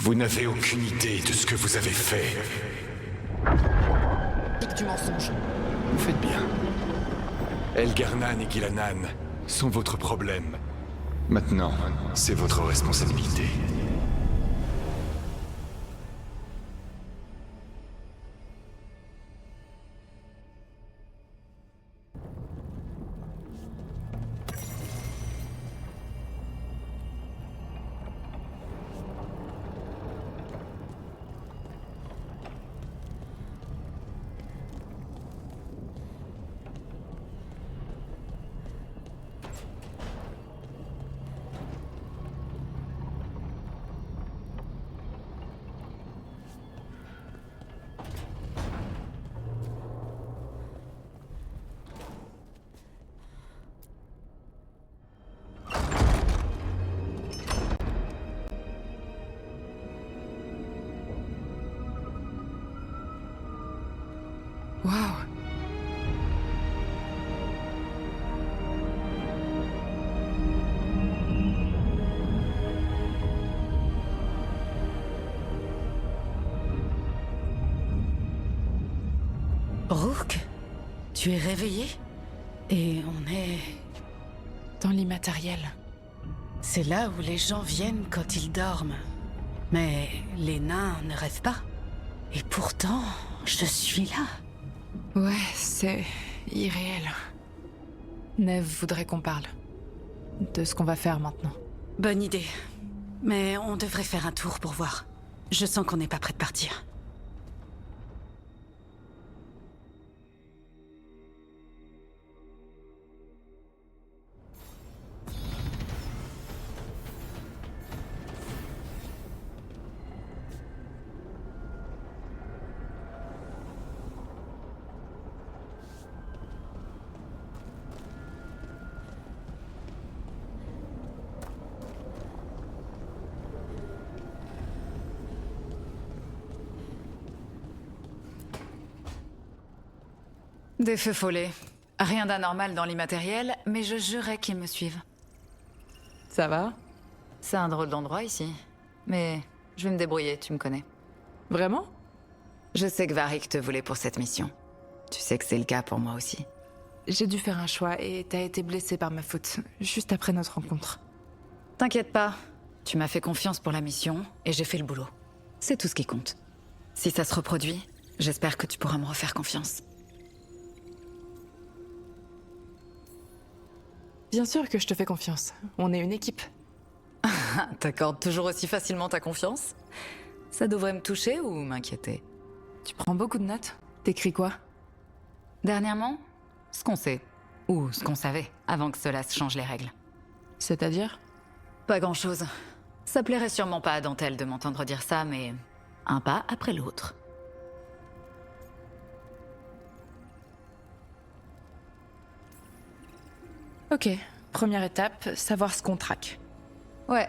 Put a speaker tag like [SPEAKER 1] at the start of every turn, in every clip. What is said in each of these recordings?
[SPEAKER 1] Vous n'avez aucune idée de ce que vous avez fait.
[SPEAKER 2] Du mensonge.
[SPEAKER 1] Vous faites bien. Elgar'nan et Ghilan'nan sont votre problème. Maintenant, c'est votre responsabilité.
[SPEAKER 2] Waouh.
[SPEAKER 3] Rourke, tu es réveillé? Et on est...
[SPEAKER 2] Dans l'immatériel.
[SPEAKER 3] C'est là où les gens viennent quand ils dorment. Mais les nains ne rêvent pas. Et pourtant, je suis là.
[SPEAKER 2] Ouais, c'est irréel. Neve voudrait qu'on parle. De ce qu'on va faire maintenant.
[SPEAKER 3] Bonne idée. Mais on devrait faire un tour pour voir. Je sens qu'on n'est pas prêt de partir.
[SPEAKER 4] Des feux follets. Rien d'anormal dans l'immatériel, mais je jurais qu'ils me suivent.
[SPEAKER 2] Ça va?
[SPEAKER 4] C'est un drôle d'endroit ici. Mais je vais me débrouiller, tu me connais.
[SPEAKER 2] Vraiment?
[SPEAKER 4] Je sais que Varric te voulait pour cette mission. Tu sais que c'est le cas pour moi aussi.
[SPEAKER 2] J'ai dû faire un choix et t'as été blessé par ma faute, juste après notre rencontre.
[SPEAKER 4] T'inquiète pas. Tu m'as fait confiance pour la mission, et j'ai fait le boulot. C'est tout ce qui compte. Si ça se reproduit, j'espère que tu pourras me refaire confiance.
[SPEAKER 2] Bien sûr que je te fais confiance. On est une équipe.
[SPEAKER 4] T'accordes toujours aussi facilement ta confiance? Ça devrait me toucher ou m'inquiéter?
[SPEAKER 2] Tu prends beaucoup de notes? T'écris quoi?
[SPEAKER 4] Dernièrement, ce qu'on sait. Ou ce qu'on savait, avant que cela se change les règles.
[SPEAKER 2] C'est-à-dire?
[SPEAKER 4] Pas grand-chose. Ça plairait sûrement pas à Dantelle de m'entendre dire ça, mais... un pas après l'autre.
[SPEAKER 2] Ok, première étape, savoir ce qu'on traque.
[SPEAKER 4] Ouais.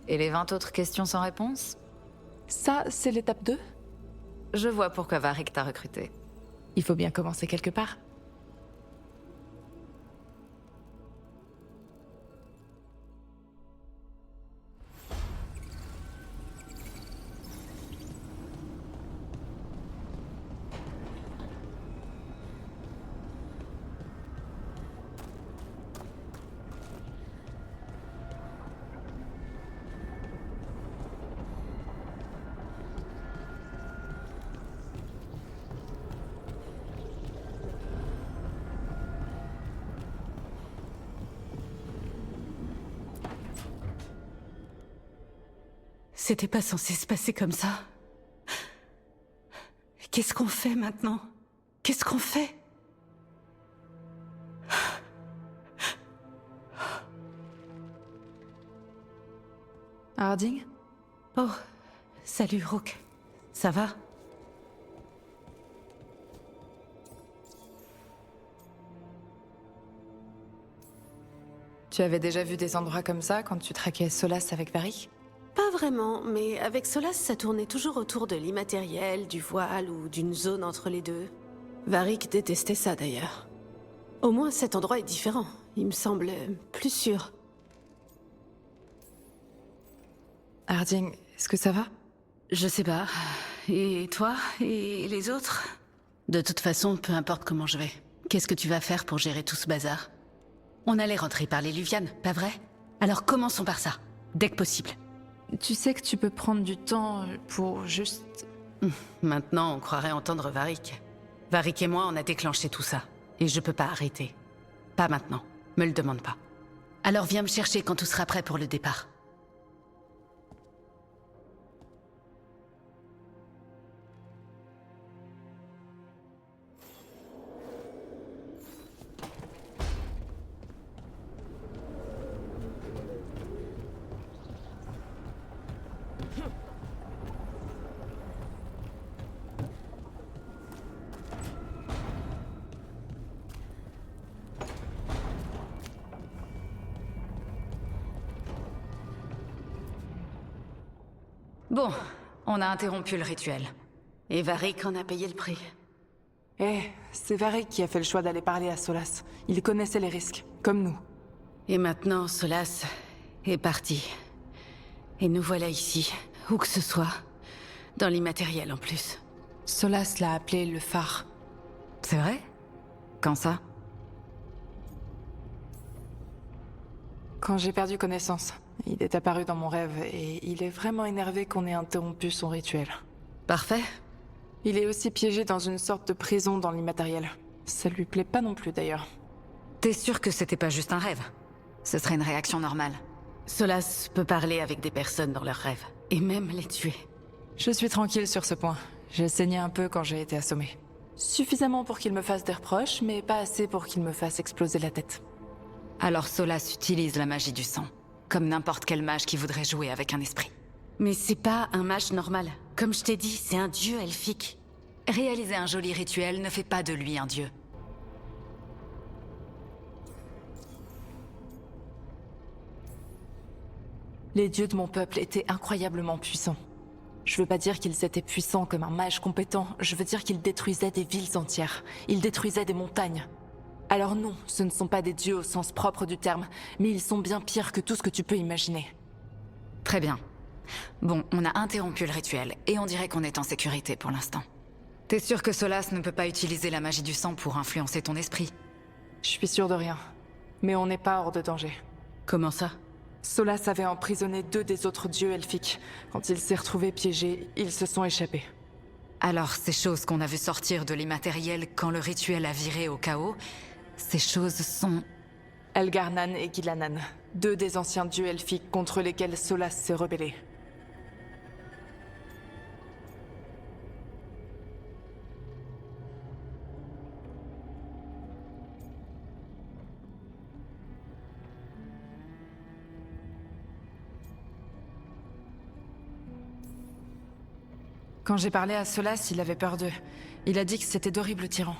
[SPEAKER 4] Et les 20 autres questions sans réponse?
[SPEAKER 2] Ça, c'est l'étape 2?
[SPEAKER 4] Je vois pourquoi Varric t'a recruté.
[SPEAKER 2] Il faut bien commencer quelque part.
[SPEAKER 3] C'était pas censé se passer comme ça. Qu'est-ce qu'on fait maintenant? Qu'est-ce qu'on fait?
[SPEAKER 2] Harding?
[SPEAKER 3] Oh, salut Rourke. Ça va?
[SPEAKER 2] Tu avais déjà vu des endroits comme ça quand tu traquais Solas avec Varric?
[SPEAKER 5] Pas vraiment, mais avec Solas, ça tournait toujours autour de l'immatériel, du voile ou d'une zone entre les deux. Varric détestait ça d'ailleurs. Au moins cet endroit est différent, il me semble plus sûr.
[SPEAKER 2] Harding, Est-ce que ça va?
[SPEAKER 3] Je sais pas. Et toi? Et les autres? De toute façon, peu importe comment je vais. Qu'est-ce que tu vas faire pour gérer tout ce bazar? On allait rentrer par les Luvianes, pas vrai? Alors commençons par ça, dès que possible.
[SPEAKER 2] Tu sais que tu peux prendre du temps pour juste...
[SPEAKER 3] Maintenant, on croirait entendre Varric. Varric et moi, on a déclenché tout ça. Et je peux pas arrêter. Pas maintenant. Me le demande pas. Alors viens me chercher quand tout sera prêt pour le départ.
[SPEAKER 4] Bon, on a interrompu le rituel.
[SPEAKER 3] Et Varric en a payé le prix.
[SPEAKER 2] C'est Varric qui a fait le choix d'aller parler à Solas. Il connaissait les risques, comme nous.
[SPEAKER 3] Et maintenant, Solas est parti. Et nous voilà ici, où que ce soit. Dans l'immatériel en plus.
[SPEAKER 2] Solas l'a appelé le phare.
[SPEAKER 4] C'est vrai? Quand ça?
[SPEAKER 2] Quand j'ai perdu connaissance, il est apparu dans mon rêve et il est vraiment énervé qu'on ait interrompu son rituel.
[SPEAKER 3] Parfait.
[SPEAKER 2] Il est aussi piégé dans une sorte de prison dans l'immatériel. Ça lui plaît pas non plus d'ailleurs.
[SPEAKER 4] T'es sûr que c'était pas juste un rêve? Ce serait une réaction normale.
[SPEAKER 3] Solas peut parler avec des personnes dans leurs rêves, et même les tuer.
[SPEAKER 2] Je suis tranquille sur ce point. J'ai saigné un peu quand j'ai été assommé. Suffisamment pour qu'il me fasse des reproches, mais pas assez pour qu'il me fasse exploser la tête.
[SPEAKER 4] Alors Solas utilise la magie du sang, comme n'importe quel mage qui voudrait jouer avec un esprit.
[SPEAKER 3] Mais c'est pas un mage normal. Comme je t'ai dit, c'est un dieu elfique.
[SPEAKER 4] Réaliser un joli rituel ne fait pas de lui un dieu.
[SPEAKER 2] Les dieux de mon peuple étaient incroyablement puissants. Je veux pas dire qu'ils étaient puissants comme un mage compétent, je veux dire qu'ils détruisaient des villes entières. Ils détruisaient des montagnes. Alors non, ce ne sont pas des dieux au sens propre du terme, mais ils sont bien pires que tout ce que tu peux imaginer.
[SPEAKER 4] Très bien. Bon, on a interrompu le rituel, et on dirait qu'on est en sécurité pour l'instant. T'es sûr que Solas ne peut pas utiliser la magie du sang pour influencer ton esprit?
[SPEAKER 2] Je suis sûre de rien. Mais on n'est pas hors de danger.
[SPEAKER 3] Comment ça?
[SPEAKER 2] Solas avait emprisonné 2 des autres dieux elfiques. Quand il s'est retrouvé piégé, ils se sont échappés.
[SPEAKER 4] Alors, ces choses qu'on a vues sortir de l'immatériel quand le rituel a viré au chaos, ces choses sont...
[SPEAKER 2] Elgarnan et Gilanan, 2 des anciens dieux elfiques contre lesquels Solas s'est rebellé. Quand j'ai parlé à Solas, il avait peur d'eux. Il a dit que c'était d'horribles tyrans.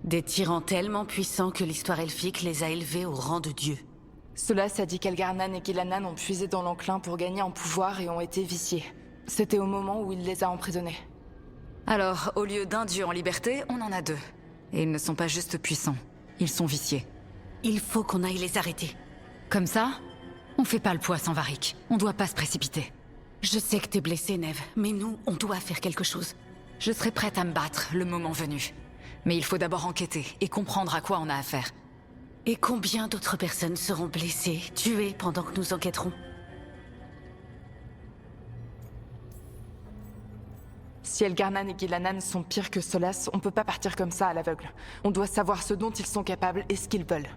[SPEAKER 3] Des tyrans tellement puissants que l'histoire elfique les a élevés au rang de dieux.
[SPEAKER 2] Solas a dit qu'Elgarnan et Gilanan ont puisé dans l'enclin pour gagner en pouvoir et ont été viciés. C'était au moment où il les a emprisonnés.
[SPEAKER 4] Alors, au lieu d'un dieu en liberté, on en a 2. Et ils ne sont pas juste puissants, ils sont viciés.
[SPEAKER 3] Il faut qu'on aille les arrêter.
[SPEAKER 4] Comme ça, on fait pas le poids sans Varric. On doit pas se précipiter.
[SPEAKER 3] Je sais que t'es blessée, Neve, mais nous, on doit faire quelque chose.
[SPEAKER 4] Je serai prête à me battre le moment venu. Mais il faut d'abord enquêter et comprendre à quoi on a affaire.
[SPEAKER 3] Et combien d'autres personnes seront blessées, tuées pendant que nous enquêterons?
[SPEAKER 2] Si Elgarnan et Gilanan sont pires que Solas, on peut pas partir comme ça à l'aveugle. On doit savoir ce dont ils sont capables et ce qu'ils veulent.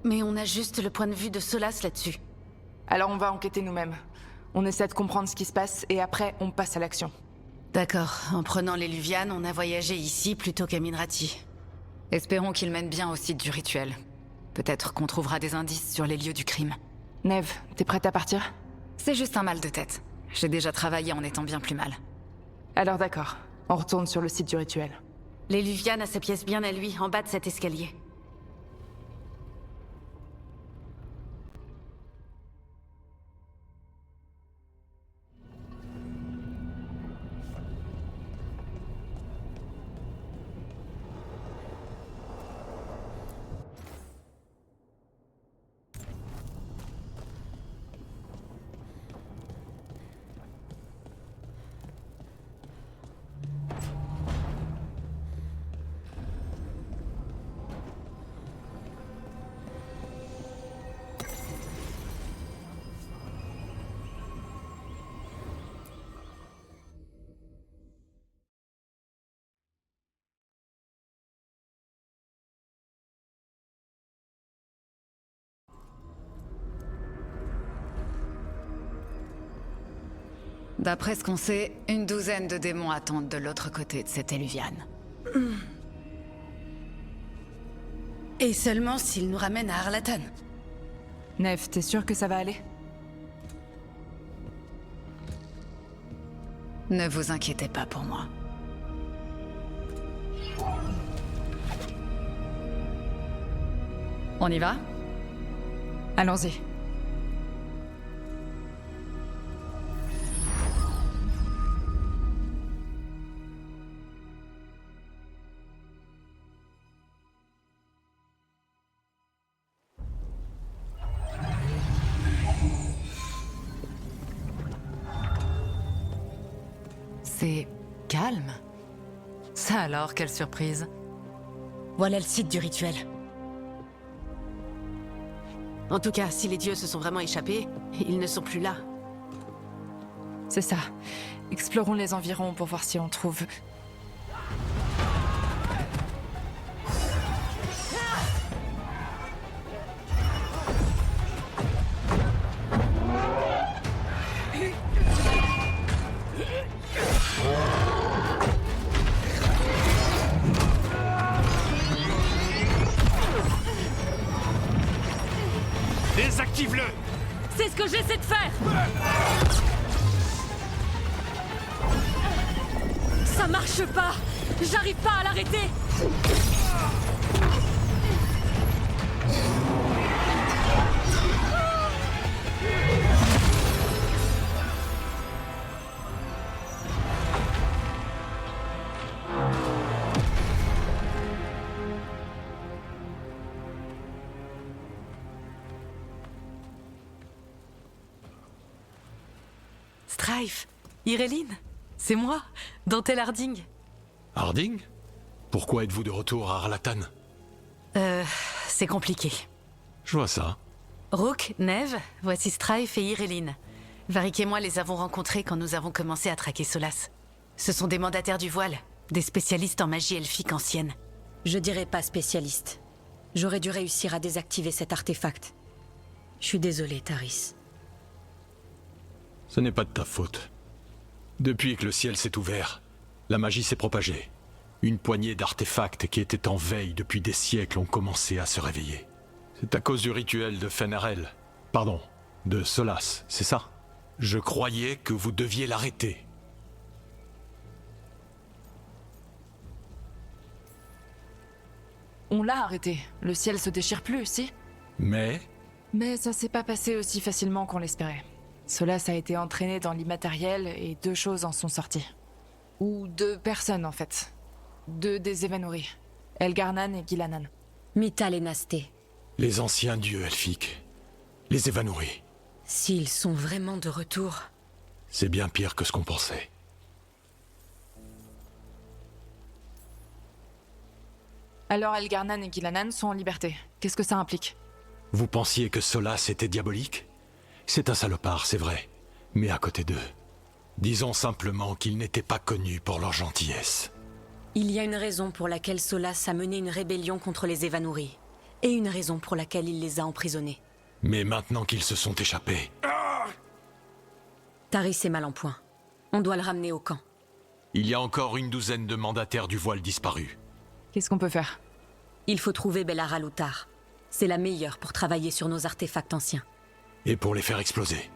[SPEAKER 3] Mais on a juste le point de vue de Solas là-dessus.
[SPEAKER 2] Alors on va enquêter nous-mêmes. On essaie de comprendre ce qui se passe et après on passe à l'action.
[SPEAKER 3] D'accord, en prenant les Luvianes, on a voyagé ici plutôt qu'à Minrati.
[SPEAKER 4] Espérons qu'ils mènent bien au site du rituel. Peut-être qu'on trouvera des indices sur les lieux du crime.
[SPEAKER 2] Neve, t'es prête à partir?
[SPEAKER 4] C'est juste un mal de tête. J'ai déjà travaillé en étant bien plus mal.
[SPEAKER 2] Alors d'accord, on retourne sur le site du rituel.
[SPEAKER 3] Les Luvianes a sa pièce bien à lui, en bas de cet escalier.
[SPEAKER 4] D'après ce qu'on sait, une douzaine de démons attendent de l'autre côté de cette éluviane.
[SPEAKER 3] Et seulement s'il nous ramène à Arlatan.
[SPEAKER 2] Neve, t'es sûr que ça va aller?
[SPEAKER 4] Ne vous inquiétez pas pour moi. On y va?
[SPEAKER 2] Allons-y.
[SPEAKER 4] C'est calme. Ça alors, quelle surprise.
[SPEAKER 3] Voilà le site du rituel.
[SPEAKER 5] En tout cas, si les dieux se sont vraiment échappés, ils ne sont plus là.
[SPEAKER 2] C'est ça. Explorons les environs pour voir si on trouve...
[SPEAKER 1] Désactive-le!
[SPEAKER 6] C'est ce que j'essaie de faire! Ça marche pas! J'arrive pas à l'arrêter!
[SPEAKER 2] Strife, Iréline, c'est moi, Dantel Harding.
[SPEAKER 1] Harding? Pourquoi êtes-vous de retour à Arlatan?
[SPEAKER 3] C'est compliqué.
[SPEAKER 1] Je vois ça.
[SPEAKER 3] Rook, Neve, voici Strife et Iréline. Varric et moi les avons rencontrés quand nous avons commencé à traquer Solas. Ce sont des mandataires du voile, des spécialistes en magie elfique ancienne.
[SPEAKER 6] Je dirais pas spécialiste. J'aurais dû réussir à désactiver cet artefact. Je suis désolée, Taris.
[SPEAKER 1] Ce n'est pas de ta faute. Depuis que le ciel s'est ouvert, la magie s'est propagée. Une poignée d'artefacts qui étaient en veille depuis des siècles ont commencé à se réveiller. C'est à cause du rituel de Fenarel. Pardon, de Solas, c'est ça? Je croyais que vous deviez l'arrêter.
[SPEAKER 2] On l'a arrêté. Le ciel se déchire plus, si?
[SPEAKER 1] Mais
[SPEAKER 2] Mais ça s'est pas passé aussi facilement qu'on l'espérait. Solas a été entraîné dans l'immatériel et 2 choses en sont sorties. Ou 2 personnes, en fait. 2 des Evanuri. Elgarnan et Gilanan.
[SPEAKER 6] Mythal et Nasté.
[SPEAKER 1] les anciens dieux elfiques, les Evanuri,
[SPEAKER 6] S'ils sont vraiment de retour...
[SPEAKER 1] c'est bien pire que ce qu'on pensait.
[SPEAKER 2] Alors Elgarnan et Gilanan sont en liberté. Qu'est-ce que ça implique?
[SPEAKER 1] Vous pensiez que Solas était diabolique? C'est un salopard, c'est vrai. Mais à côté d'eux, disons simplement qu'ils n'étaient pas connus pour leur gentillesse.
[SPEAKER 6] Il y a une raison pour laquelle Solas a mené une rébellion contre les Evanuri. Et une raison pour laquelle il les a emprisonnés.
[SPEAKER 1] Mais maintenant qu'ils se sont échappés,
[SPEAKER 6] Taris est mal en point. On doit le ramener au camp.
[SPEAKER 1] il y a encore une douzaine de mandataires du voile disparus.
[SPEAKER 2] Qu'est-ce qu'on peut faire?
[SPEAKER 6] Il faut trouver Bellara Loutar. C'est la meilleure pour travailler sur nos artefacts anciens.
[SPEAKER 1] Et pour les faire exploser.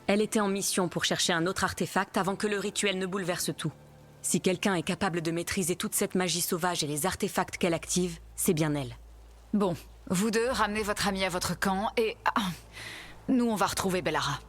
[SPEAKER 6] Elle était en mission pour chercher un autre artefact avant que le rituel ne bouleverse tout. Si quelqu'un est capable de maîtriser toute cette magie sauvage et les artefacts qu'elle active, c'est bien elle.
[SPEAKER 4] Bon, vous deux, ramenez votre ami à votre camp et... nous, on va retrouver Bellara.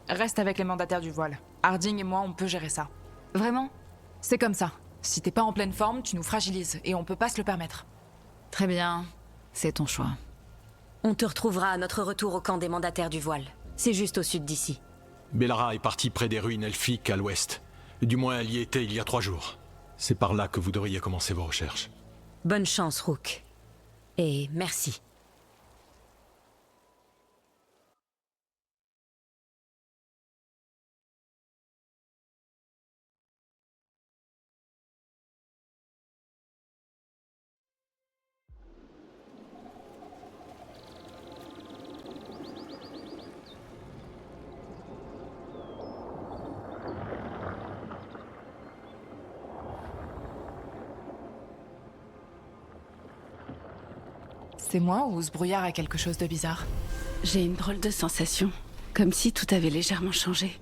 [SPEAKER 2] Reste avec les mandataires du voile. Harding et moi, on peut gérer ça.
[SPEAKER 4] Vraiment?
[SPEAKER 2] C'est comme ça. Si t'es pas en pleine forme, tu nous fragilises, et on peut pas se le permettre.
[SPEAKER 4] Très bien, c'est ton choix.
[SPEAKER 6] On te retrouvera à notre retour au camp des mandataires du voile. C'est juste au sud d'ici.
[SPEAKER 1] Bellara est partie près des ruines elfiques à l'ouest. Du moins, elle y était il y a 3 jours. C'est par là que vous devriez commencer vos recherches.
[SPEAKER 6] Bonne chance, Rook. Et merci.
[SPEAKER 2] C'est moi ou ce brouillard a quelque chose de bizarre?
[SPEAKER 3] J'ai une drôle de sensation, comme si tout avait légèrement changé.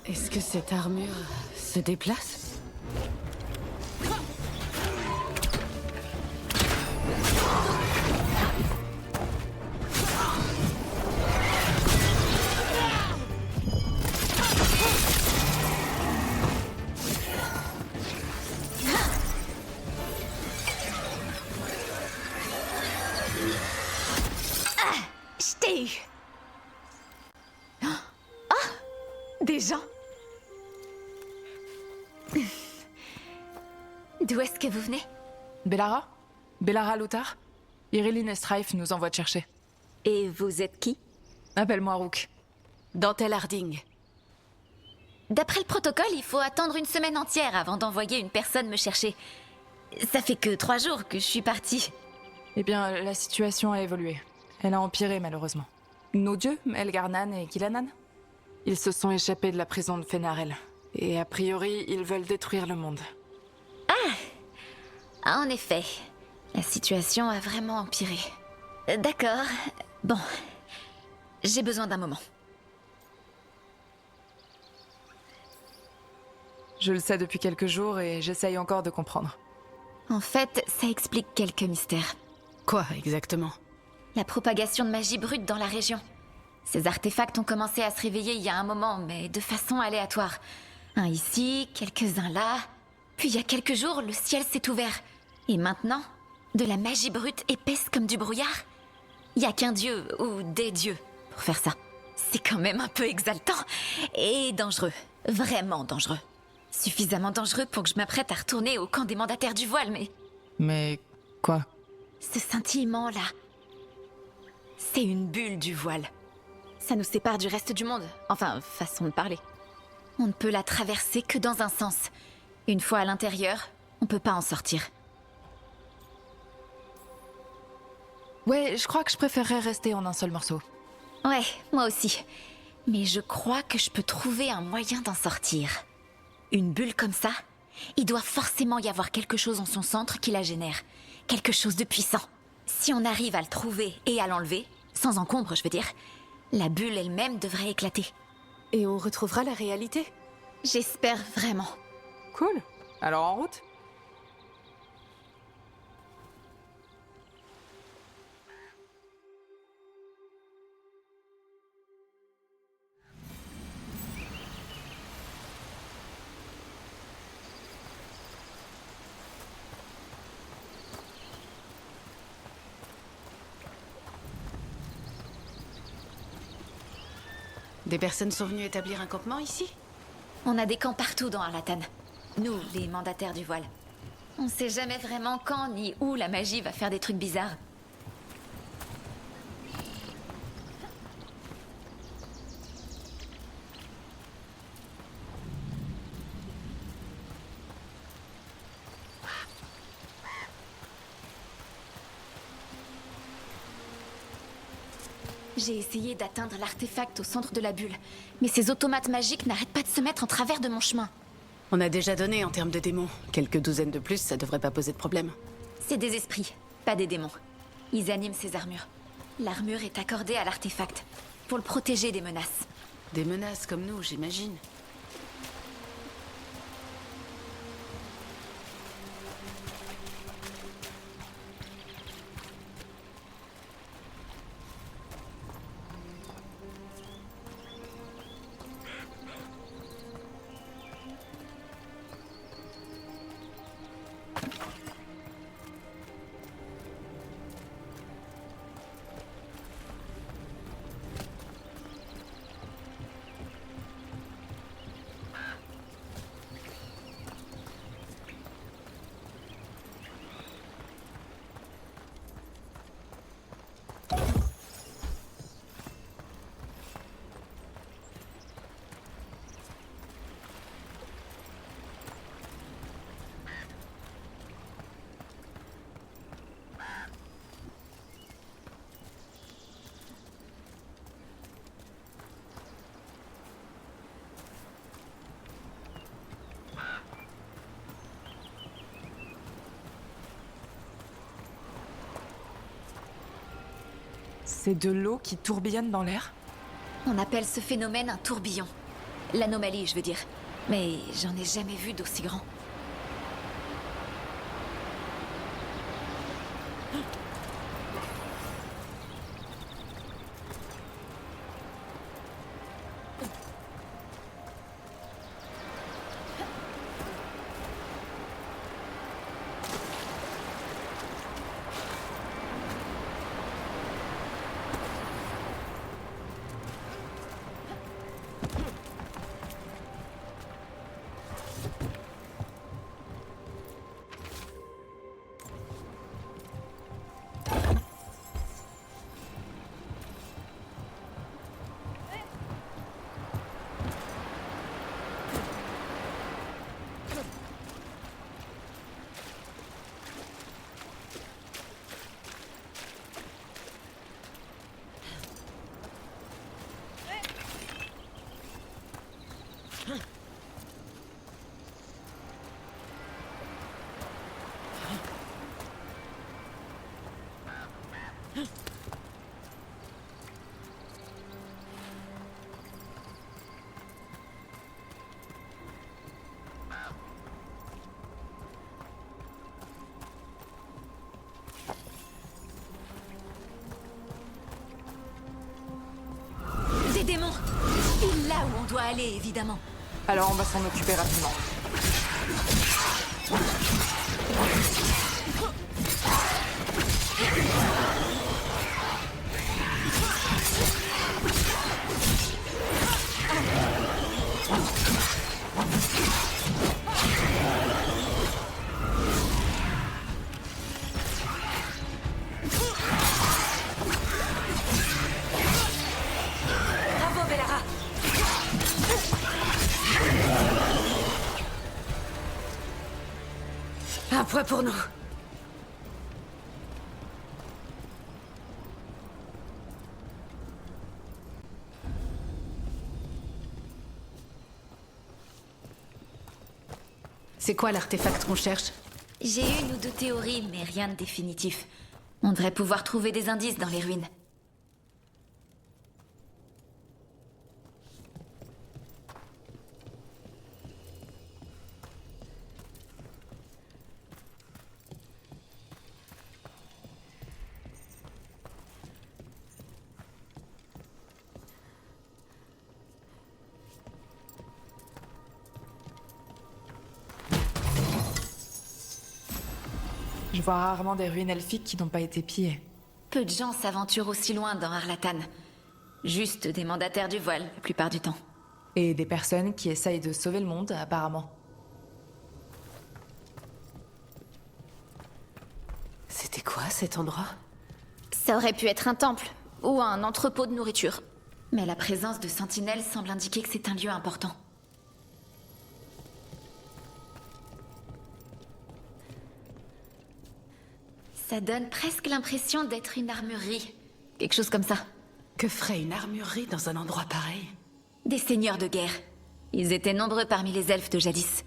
[SPEAKER 3] Est-ce que cette armure se déplace?
[SPEAKER 4] Je t'ai eu. Des gens. D'où est-ce que vous venez?
[SPEAKER 2] Bellara? Bellara Lothar? Irilyn et Strife nous envoient te chercher.
[SPEAKER 6] Et vous êtes qui?
[SPEAKER 2] Appelle-moi Rook.
[SPEAKER 3] Dantel Harding.
[SPEAKER 4] D'après le protocole, il faut attendre une semaine entière avant d'envoyer une personne me chercher. Ça fait que 3 jours que je suis partie.
[SPEAKER 2] Eh bien, la situation a évolué. Elle a empiré, malheureusement. Nos dieux, Elgarnan et Gilanan, ils se sont échappés de la prison de Fenarel. Et a priori, ils veulent détruire le monde.
[SPEAKER 4] Ah, en effet, la situation a vraiment empiré. D'accord. Bon, j'ai besoin d'un moment.
[SPEAKER 2] Je le sais depuis quelques jours et j'essaye encore de comprendre.
[SPEAKER 4] En fait, ça explique quelques mystères.
[SPEAKER 3] Quoi, exactement?
[SPEAKER 4] La propagation de magie brute dans la région. Ces artefacts ont commencé à se réveiller il y a un moment, mais de façon aléatoire. Un ici, quelques-uns là. Puis il y a quelques jours, le ciel s'est ouvert. Et maintenant, de la magie brute épaisse comme du brouillard. Il y a qu'un dieu, ou des dieux, pour faire ça. C'est quand même un peu exaltant. Et dangereux. Vraiment dangereux. Suffisamment dangereux pour que je m'apprête à retourner au camp des mandataires du voile, mais...
[SPEAKER 2] Mais quoi?
[SPEAKER 4] Ce scintillement-là, c'est une bulle du voile. Ça nous sépare du reste du monde. Enfin, façon de parler. On ne peut la traverser que dans un sens. Une fois à l'intérieur, on peut pas en sortir.
[SPEAKER 2] Ouais, je crois que je préférerais rester en un seul morceau.
[SPEAKER 4] Ouais, moi aussi. Mais je crois que je peux trouver un moyen d'en sortir. Une bulle comme ça, il doit forcément y avoir quelque chose en son centre qui la génère. Quelque chose de puissant. Si on arrive à le trouver et à l'enlever, sans encombre je veux dire, la bulle elle-même devrait éclater.
[SPEAKER 5] Et on retrouvera la réalité.
[SPEAKER 4] J'espère vraiment.
[SPEAKER 2] Cool. Alors en route?
[SPEAKER 3] Des personnes sont venues établir un campement ici?
[SPEAKER 4] On a des camps partout dans Arlathan. Nous, les mandataires du voile. On sait jamais vraiment quand ni où la magie va faire des trucs bizarres. J'ai essayé d'atteindre l'artefact au centre de la bulle, mais ces automates magiques n'arrêtent pas de se mettre en travers de mon chemin.
[SPEAKER 3] On a déjà donné en termes de démons. Quelques douzaines de plus, ça devrait pas poser de problème.
[SPEAKER 4] C'est des esprits, pas des démons. Ils animent ces armures. L'armure est accordée à l'artefact, pour le protéger des menaces.
[SPEAKER 3] Des menaces comme nous, j'imagine.
[SPEAKER 2] C'est de l'eau qui tourbillonne dans l'air?
[SPEAKER 4] On appelle ce phénomène un tourbillon. L'anomalie, je veux dire. Mais j'en ai jamais vu d'aussi grand. Des démons! Pile là où on doit aller, évidemment.
[SPEAKER 2] Alors on va s'en occuper rapidement.
[SPEAKER 6] Bravo, Bellara! Un point pour nous.
[SPEAKER 3] C'est quoi l'artefact qu'on cherche?
[SPEAKER 4] J'ai une ou deux théories, mais rien de définitif. On devrait pouvoir trouver des indices dans les ruines.
[SPEAKER 2] Je vois rarement des ruines elfiques qui n'ont pas été pillées.
[SPEAKER 4] Peu de gens s'aventurent aussi loin dans Arlathan. Juste des mandataires du voile, la plupart du temps.
[SPEAKER 2] Et des personnes qui essayent de sauver le monde, apparemment.
[SPEAKER 5] C'était quoi cet endroit?
[SPEAKER 4] Ça aurait pu être un temple, ou un entrepôt de nourriture. Mais la présence de sentinelles semble indiquer que c'est un lieu important. Ça donne presque l'impression d'être une armurerie. Quelque chose comme ça.
[SPEAKER 3] Que ferait une armurerie dans un endroit pareil?
[SPEAKER 4] Des seigneurs de guerre. Ils étaient nombreux parmi les elfes de jadis.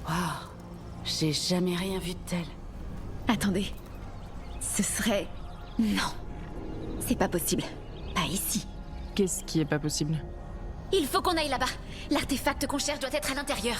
[SPEAKER 3] Waouh, j'ai jamais rien vu de tel.
[SPEAKER 4] Attendez. Ce serait... Non. C'est pas possible. Pas ici.
[SPEAKER 2] Qu'est-ce qui est pas possible?
[SPEAKER 4] Il faut qu'on aille là-bas. L'artefact qu'on cherche doit être à l'intérieur.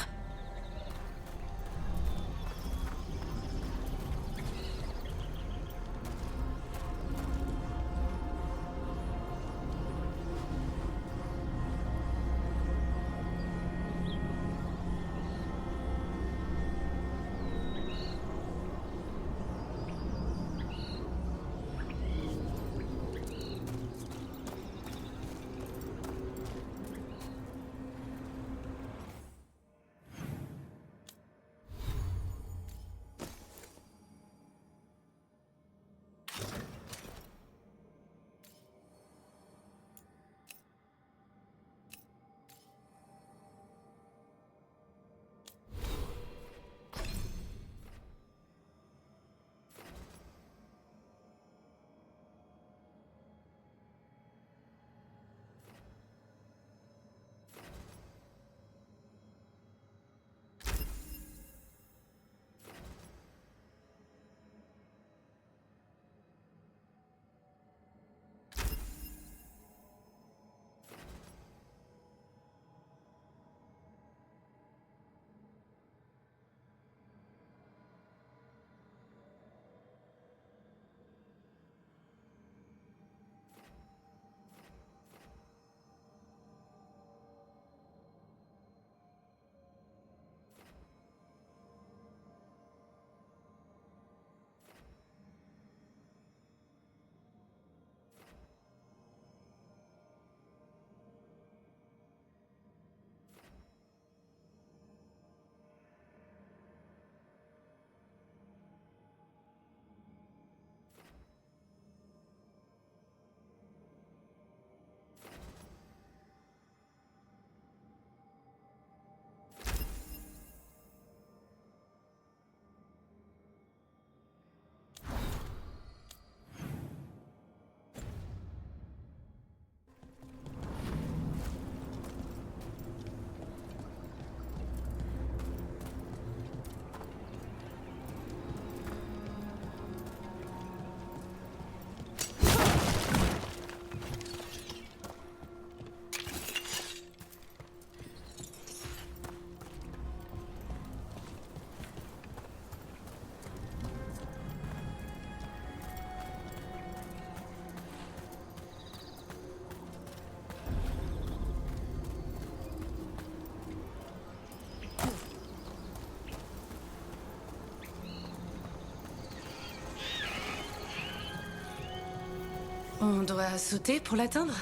[SPEAKER 3] On doit sauter pour l'atteindre?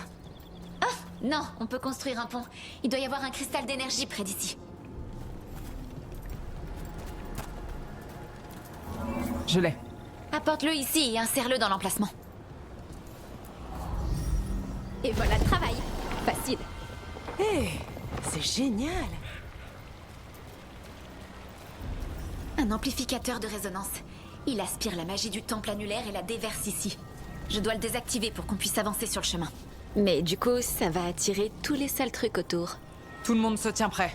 [SPEAKER 4] Non, on peut construire un pont. Il doit y avoir un cristal d'énergie près d'ici.
[SPEAKER 2] Je l'ai.
[SPEAKER 4] Apporte-le ici et insère-le dans l'emplacement. Et voilà le travail. Facile.
[SPEAKER 5] Hé, c'est génial.
[SPEAKER 4] Un amplificateur de résonance. Il aspire la magie du temple annulaire et la déverse ici. Je dois le désactiver pour qu'on puisse avancer sur le chemin. Mais du coup, ça va attirer tous les sales trucs autour.
[SPEAKER 2] Tout le monde se tient prêt.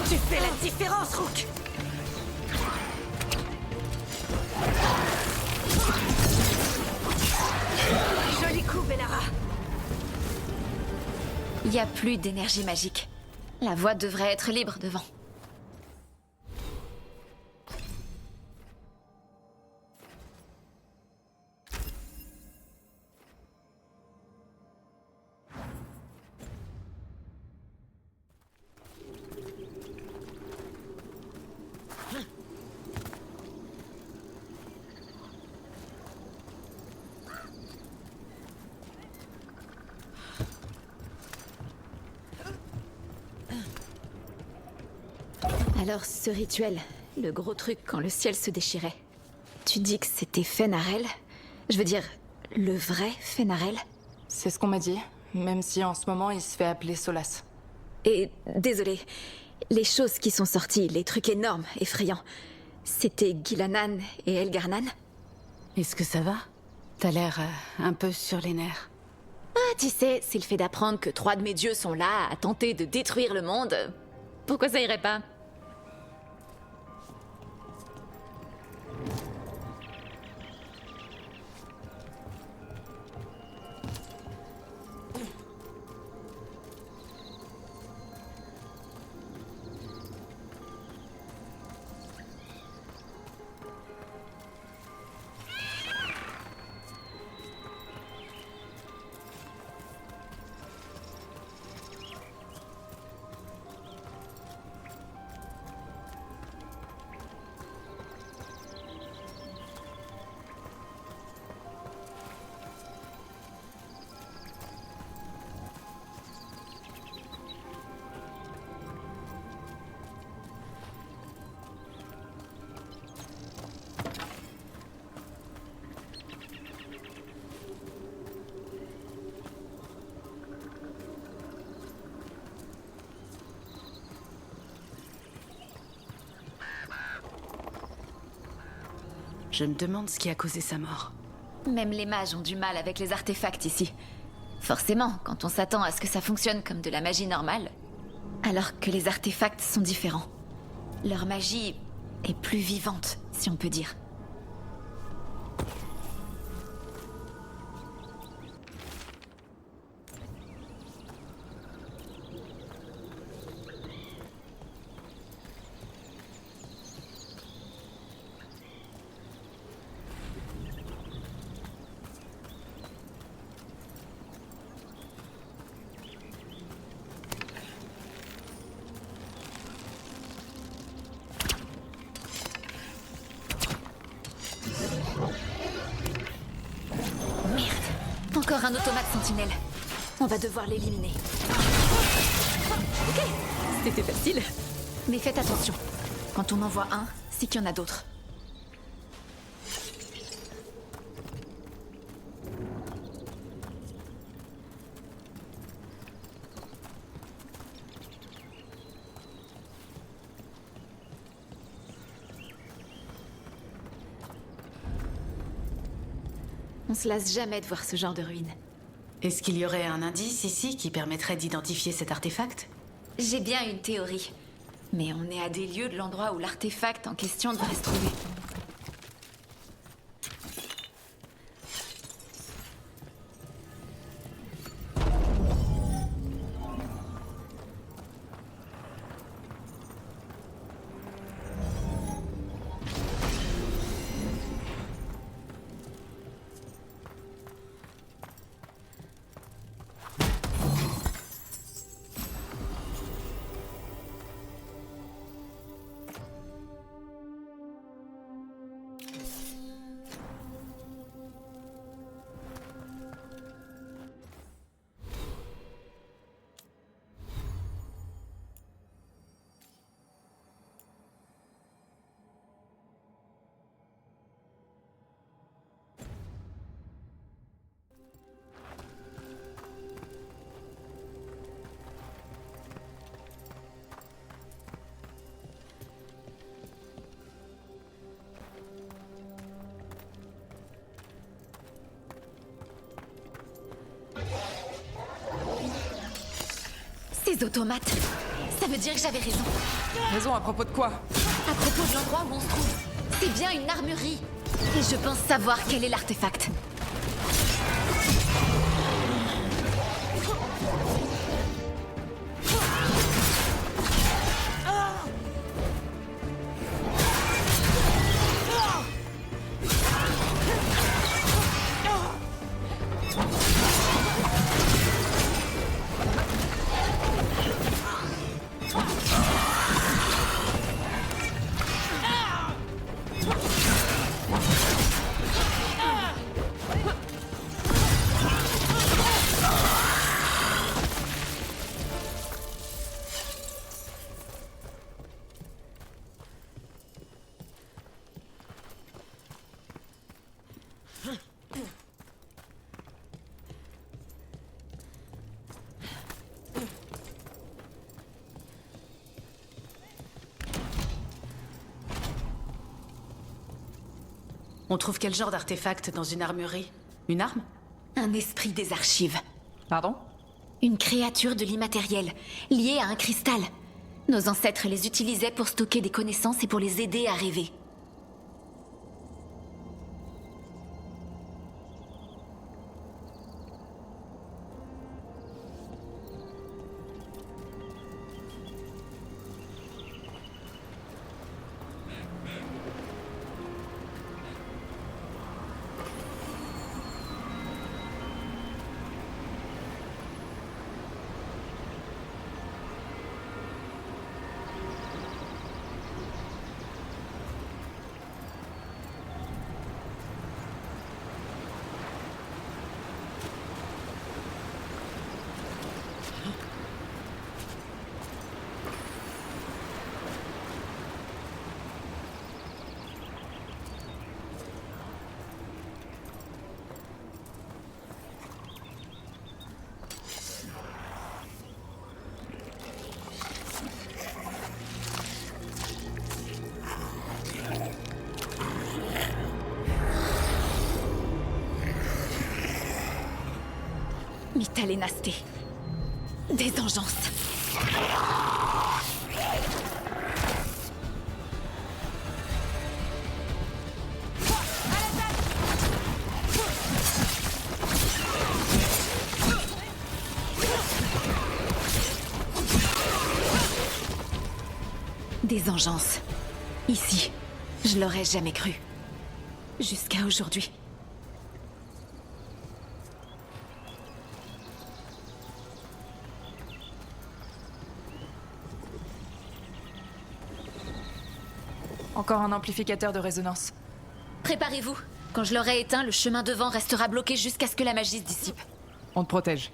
[SPEAKER 5] Tu fais la différence, Rook. Joli coup, Bellara.
[SPEAKER 4] Il n'y a plus d'énergie magique. La voie devrait être libre devant. Alors, ce rituel, le gros truc quand le ciel se déchirait. Tu dis que c'était Fenarel? Je veux dire, le vrai Fenarel?
[SPEAKER 2] C'est ce qu'on m'a dit, même si en ce moment il se fait appeler Solas.
[SPEAKER 4] Et, désolé, les choses qui sont sorties, les trucs énormes, effrayants, c'était Gilanan et Elgarnan?
[SPEAKER 3] Est-ce que ça va? T'as l'air un peu sur les nerfs.
[SPEAKER 4] Ah, tu sais, c'est le fait d'apprendre que 3 de mes dieux sont là à tenter de détruire le monde. Pourquoi ça irait pas?
[SPEAKER 3] Je me demande ce qui a causé sa mort.
[SPEAKER 4] Même les mages ont du mal avec les artefacts ici. Forcément, quand on s'attend à ce que ça fonctionne comme de la magie normale, alors que les artefacts sont différents. Leur magie est plus vivante, si on peut dire. Encore un automate sentinelle. On va devoir l'éliminer. Ok, c'était facile. Mais faites attention. Quand on en voit un, c'est qu'il y en a d'autres. On se lasse jamais de voir ce genre de ruines.
[SPEAKER 3] Est-ce qu'il y aurait un indice ici qui permettrait d'identifier cet artefact?
[SPEAKER 4] J'ai bien une théorie. Mais on est à des lieues de l'endroit où l'artefact en question devrait se trouver. Ces automates, ça veut dire que j'avais raison.
[SPEAKER 2] Raison à propos de quoi?
[SPEAKER 4] À propos de l'endroit où on se trouve, c'est bien une armurerie. Et je pense savoir quel est l'artefact.
[SPEAKER 3] On trouve quel genre d'artefact dans une armurerie? Une arme?
[SPEAKER 4] Un esprit des archives.
[SPEAKER 2] Pardon?
[SPEAKER 4] Une créature de l'immatériel, liée à un cristal. Nos ancêtres les utilisaient pour stocker des connaissances et pour les aider à rêver. Mytalénasté. Des engences. Des engences. Ici. Je l'aurais jamais cru. Jusqu'à aujourd'hui.
[SPEAKER 2] Encore un amplificateur de résonance.
[SPEAKER 4] Préparez-vous. Quand je l'aurai éteint, le chemin devant restera bloqué jusqu'à ce que la magie se dissipe.
[SPEAKER 2] On te protège.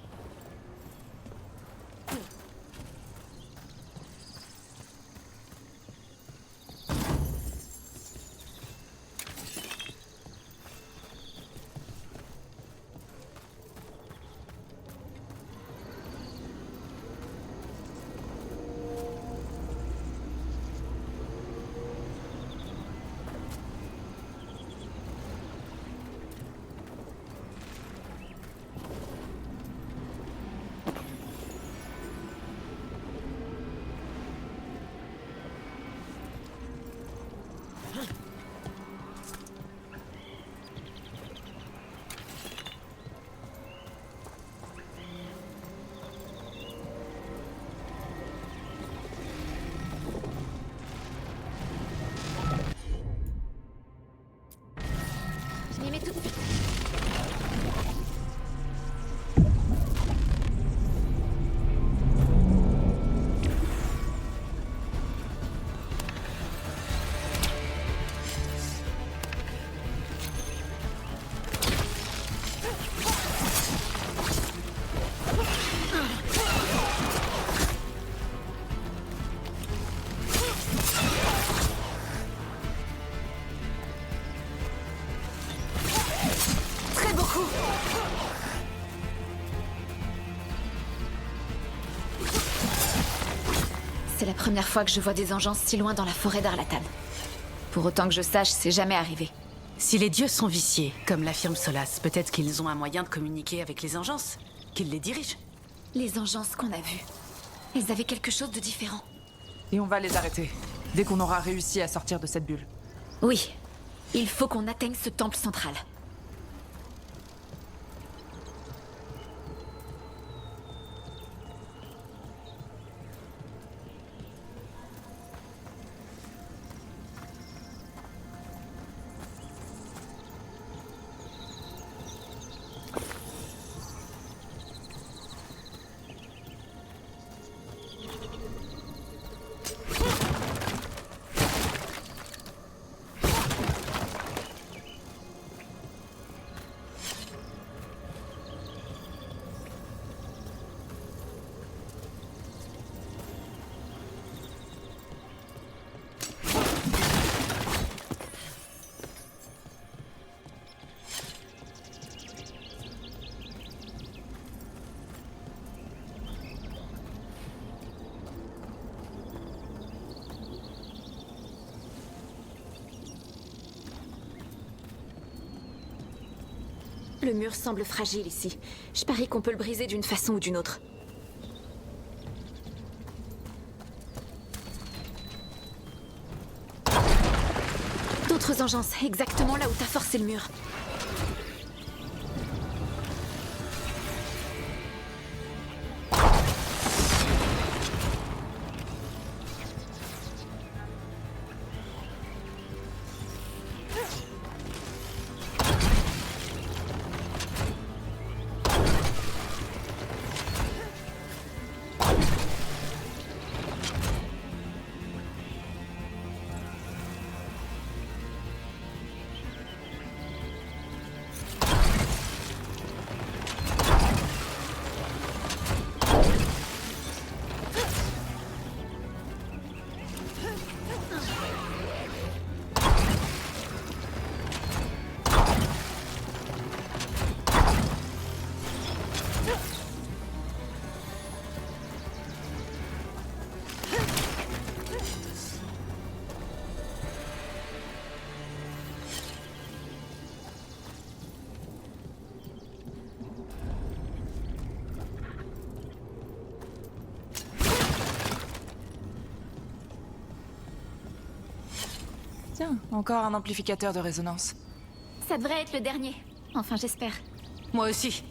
[SPEAKER 4] tout de suite. Très beau coup. C'est la première fois que je vois des engeances si loin dans la forêt d'Arlathan. Pour autant que je sache, c'est jamais arrivé.
[SPEAKER 3] Si les dieux sont viciés, comme l'affirme Solas, peut-être qu'ils ont un moyen de communiquer avec les engences, qu'ils les dirigent.
[SPEAKER 4] Les engeances qu'on a vues, elles avaient quelque chose de différent.
[SPEAKER 7] Et on va les arrêter, dès qu'on aura réussi à sortir de cette bulle.
[SPEAKER 4] Oui, il faut qu'on atteigne ce temple central. Le mur semble fragile ici. Je parie qu'on peut le briser d'une façon ou d'une autre. D'autres engeances, exactement là où t'as forcé le mur.
[SPEAKER 7] Tiens, encore un amplificateur de résonance.
[SPEAKER 4] Ça devrait être le dernier. Enfin, j'espère.
[SPEAKER 3] Moi aussi.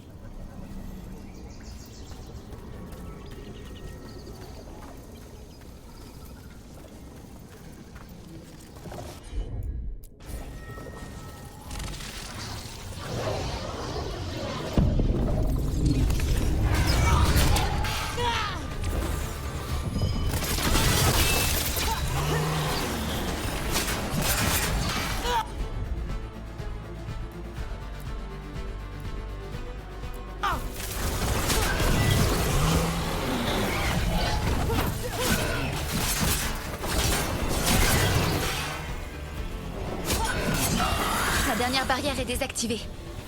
[SPEAKER 4] La dernière barrière est désactivée.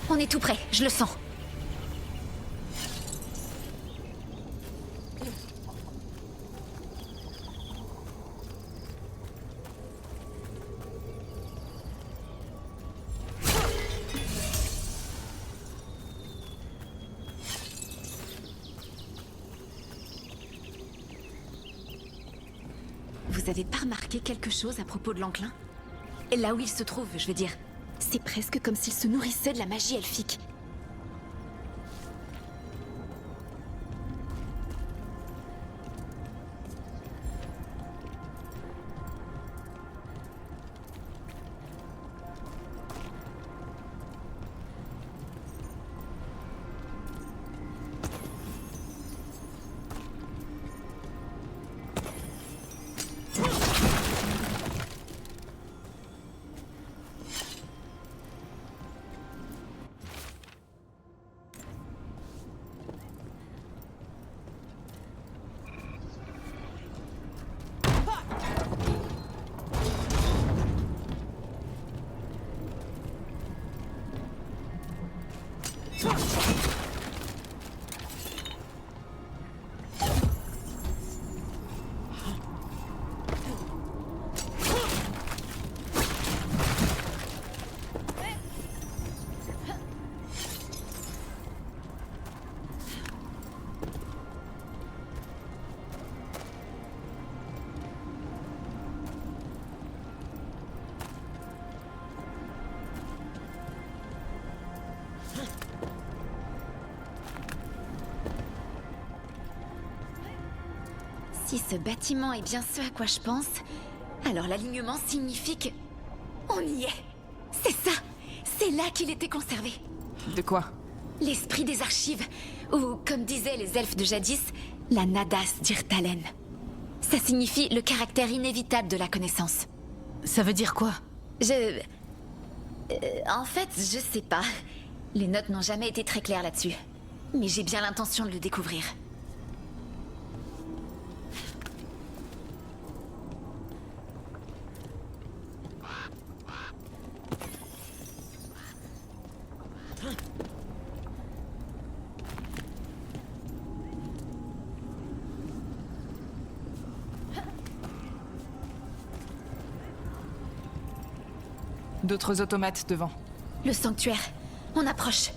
[SPEAKER 4] On est tout près, je le sens. Vous avez pas remarqué quelque chose à propos de l'enclin? Et là où il se trouve, je veux dire. C'est presque comme s'il se nourrissait de la magie elfique. Si ce bâtiment est bien ce à quoi je pense, alors l'alignement signifie que... On y est! C'est ça! C'est là qu'il était conservé!
[SPEAKER 7] De quoi?
[SPEAKER 4] L'esprit des archives, ou comme disaient les elfes de jadis, la Nadas d'Irtalen. Ça signifie le caractère inévitable de la connaissance.
[SPEAKER 3] Ça veut dire quoi?
[SPEAKER 4] En fait, je sais pas. Les notes n'ont jamais été très claires là-dessus. Mais j'ai bien l'intention de le découvrir.
[SPEAKER 7] D'autres automates devant.
[SPEAKER 4] Le sanctuaire. On approche.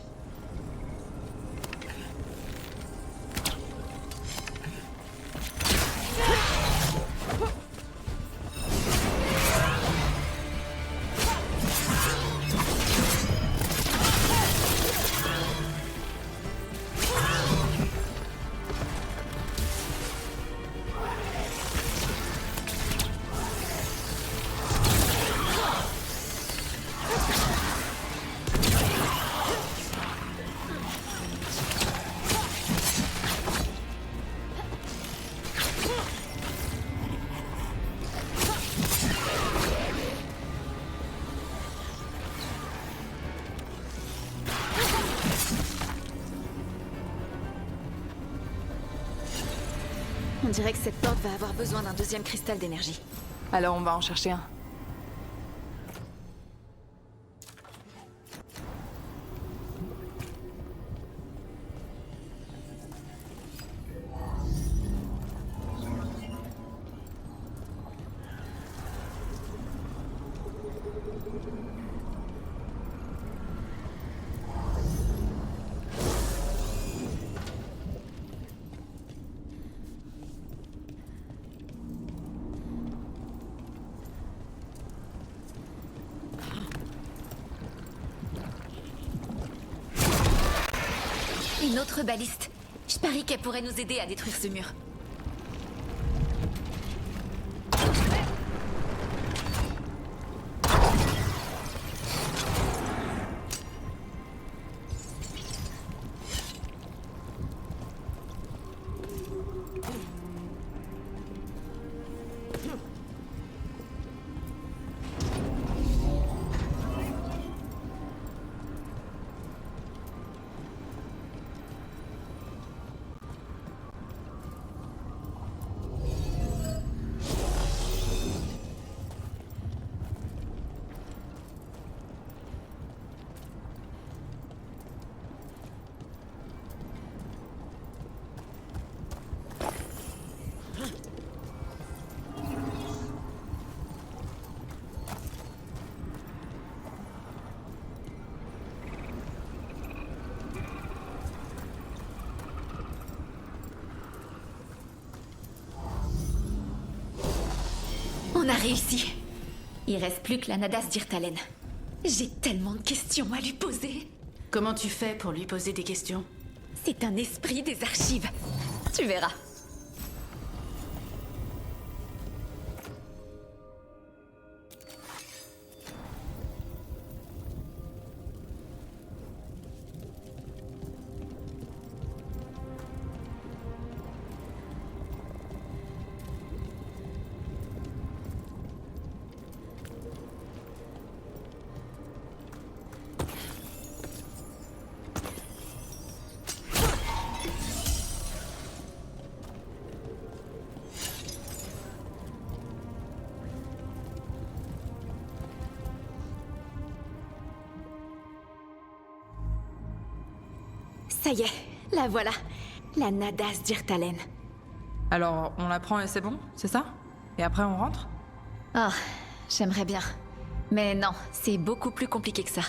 [SPEAKER 4] On dirait que cette porte va avoir besoin d'un deuxième cristal d'énergie.
[SPEAKER 7] Alors on va en chercher un.
[SPEAKER 4] Une autre baliste. Je parie qu'elle pourrait nous aider à détruire ce mur. On a réussi. Il reste plus que la Nadas d'Irtalen. J'ai tellement de questions à lui poser.
[SPEAKER 3] Comment tu fais pour lui poser des questions?
[SPEAKER 4] C'est un esprit des archives. Tu verras. Ça y est, la voilà. La Nadas d'Irtalen.
[SPEAKER 7] Alors on la prend et c'est bon, c'est ça? Et après on rentre?
[SPEAKER 4] Oh, j'aimerais bien. Mais non, c'est beaucoup plus compliqué que ça.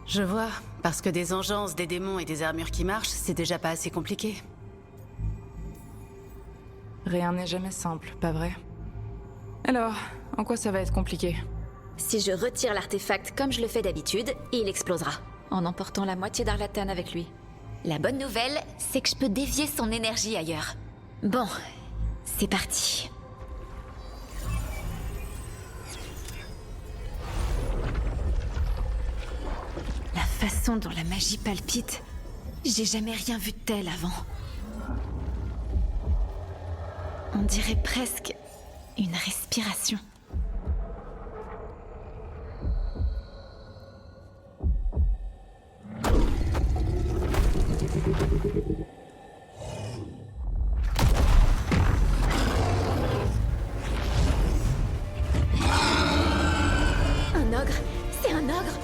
[SPEAKER 3] Je vois, parce que des engeances, des démons et des armures qui marchent, c'est déjà pas assez compliqué.
[SPEAKER 7] Rien n'est jamais simple, pas vrai? Alors, en quoi ça va être compliqué?
[SPEAKER 4] Si je retire l'artefact comme je le fais d'habitude, il explosera, en emportant la moitié d'Arlathan avec lui. La bonne nouvelle, c'est que je peux dévier son énergie ailleurs. Bon, C'est parti. La façon dont la magie palpite, j'ai jamais rien vu de tel avant. On dirait presque une respiration. Un ogre, c'est un ogre.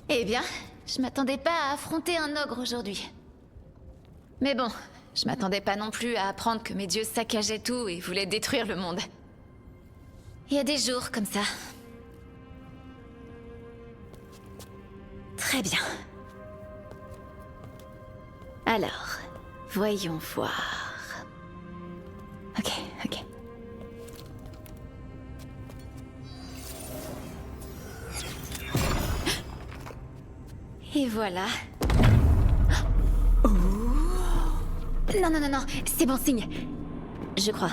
[SPEAKER 4] Eh bien, je m'attendais pas à affronter un ogre aujourd'hui. Mais bon, je m'attendais pas non plus à apprendre que mes dieux saccageaient tout et voulaient détruire le monde. Il y a des jours comme ça. Très bien. Alors, voyons voir. Ok. Et voilà. Oh. Non, c'est bon signe. Je crois.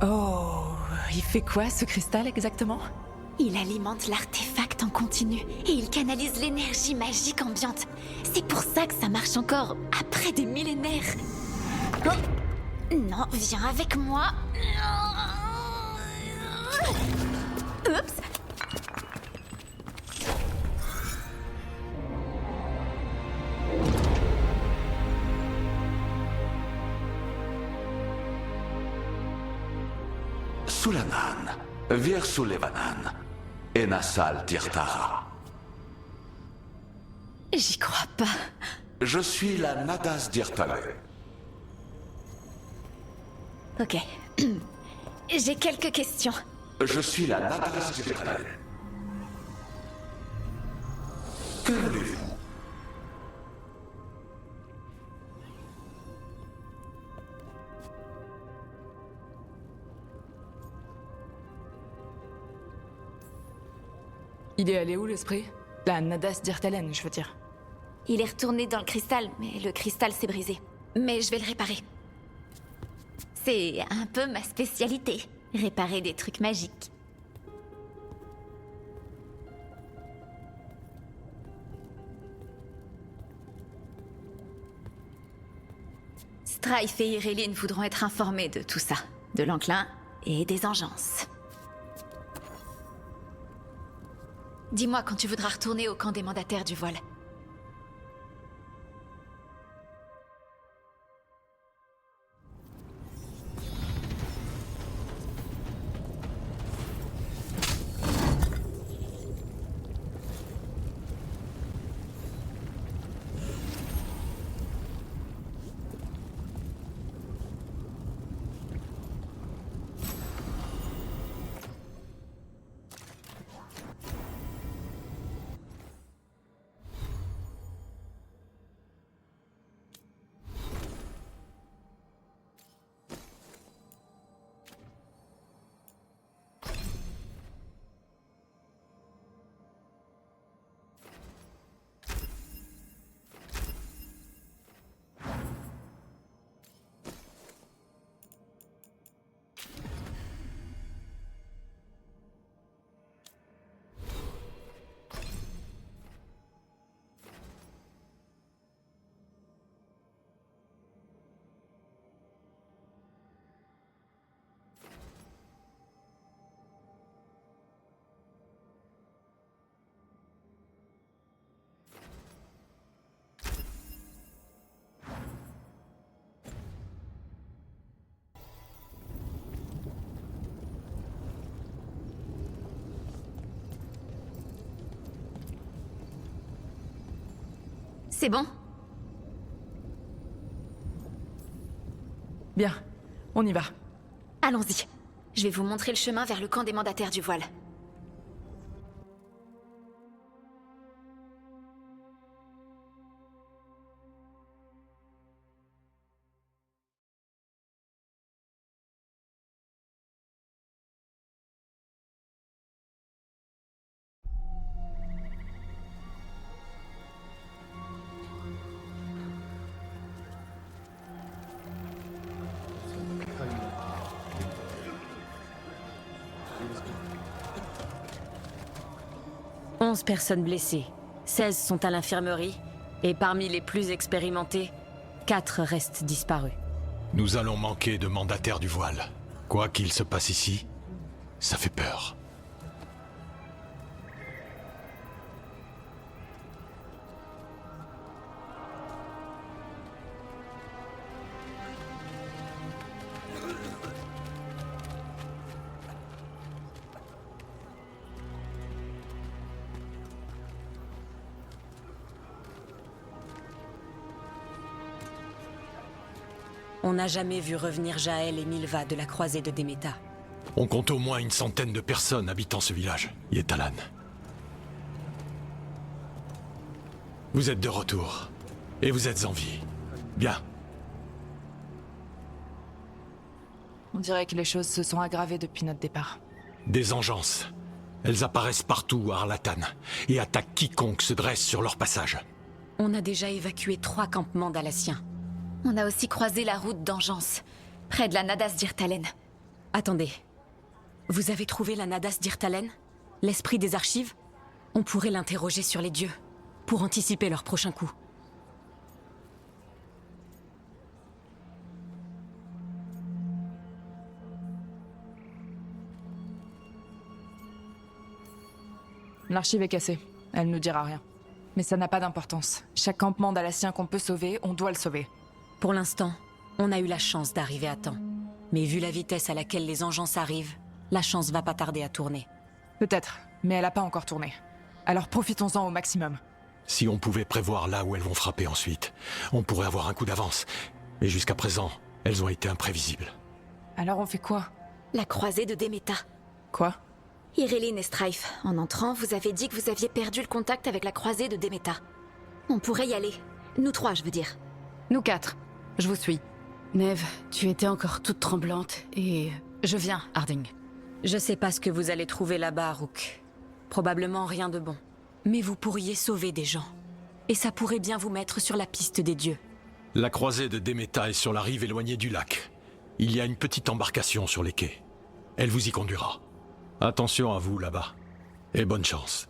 [SPEAKER 2] Oh, il fait quoi ce cristal exactement?
[SPEAKER 4] Il alimente l'artefact en continu et il canalise l'énergie magique ambiante. C'est pour ça que ça marche encore après des millénaires. Oh. Non, viens avec moi. Oups.
[SPEAKER 8] Sulanan, Virsulevanan, Enasal Tirtara.
[SPEAKER 4] J'y crois pas.
[SPEAKER 8] Je suis la Nadas Dirtale.
[SPEAKER 4] Ok. J'ai quelques questions.
[SPEAKER 8] Je suis la Nadas Dirtale. Que voulez-vous?
[SPEAKER 2] Il est allé où l'esprit? La Nadas d'Irtalen, je veux dire.
[SPEAKER 4] Il est retourné dans le cristal, mais le cristal s'est brisé. Mais je vais le réparer. C'est un peu ma spécialité, réparer des trucs magiques. Strife et Iréline voudront être informés de tout ça, de l'enclin et des engeances. Dis-moi quand tu voudras retourner au camp des mandataires du voile. C'est bon?
[SPEAKER 7] Bien, on y va.
[SPEAKER 4] Allons-y. Je vais vous montrer le chemin vers le camp des mandataires du voile.
[SPEAKER 6] « 11 personnes blessées, 16 sont à l'infirmerie, et parmi les plus expérimentés, 4 restent disparus.
[SPEAKER 1] Nous allons manquer de mandataires du voile. Quoi qu'il se passe ici, ça fait peur.
[SPEAKER 6] On n'a jamais vu revenir Jaël et Milva de la croisée de Déméta.
[SPEAKER 1] On compte au moins une centaine de personnes habitant ce village, Yetalan. Vous êtes de retour. Et vous êtes en vie. Bien.
[SPEAKER 2] On dirait que les choses se sont aggravées depuis notre départ.
[SPEAKER 1] Des engences. Elles apparaissent partout à Arlatan et attaquent quiconque se dresse sur leur passage.
[SPEAKER 6] On a déjà évacué 3 campements d'Alassiens.
[SPEAKER 4] On a aussi croisé la route d'Engeance, près de la Nadas d'Irtalen.
[SPEAKER 6] Attendez. Vous avez trouvé la Nadas d'Irtalen? L'esprit des archives? On pourrait l'interroger sur les dieux, pour anticiper leur prochain coup.
[SPEAKER 2] L'archive est cassée. Elle nous dira rien. Mais ça n'a pas d'importance. Chaque campement d'Alassiens qu'on peut sauver, on doit le sauver.
[SPEAKER 6] Pour l'instant, on a eu la chance d'arriver à temps. Mais vu la vitesse à laquelle les engences arrivent, la chance va pas tarder à tourner.
[SPEAKER 2] Peut-être, mais elle a pas encore tourné. Alors profitons-en au maximum.
[SPEAKER 1] Si on pouvait prévoir là où elles vont frapper ensuite, on pourrait avoir un coup d'avance. Mais jusqu'à présent, elles ont été imprévisibles.
[SPEAKER 2] Alors on fait quoi?
[SPEAKER 4] La croisée de Déméta.
[SPEAKER 2] Quoi?
[SPEAKER 4] Iréline et Strife, en entrant, vous avez dit que vous aviez perdu le contact avec la croisée de Déméta. On pourrait y aller. Nous 3, je veux dire.
[SPEAKER 2] Nous 4. Je vous suis.
[SPEAKER 3] Neve, tu étais encore toute tremblante et...
[SPEAKER 2] Je viens, Harding.
[SPEAKER 6] Je sais pas ce que vous allez trouver là-bas, Rook. Probablement rien de bon. Mais vous pourriez sauver des gens. Et ça pourrait bien vous mettre sur la piste des dieux.
[SPEAKER 1] La croisée de Déméta est sur la rive éloignée du lac. Il y a une petite embarcation sur les quais. Elle vous y conduira. Attention à vous là-bas. Et bonne chance.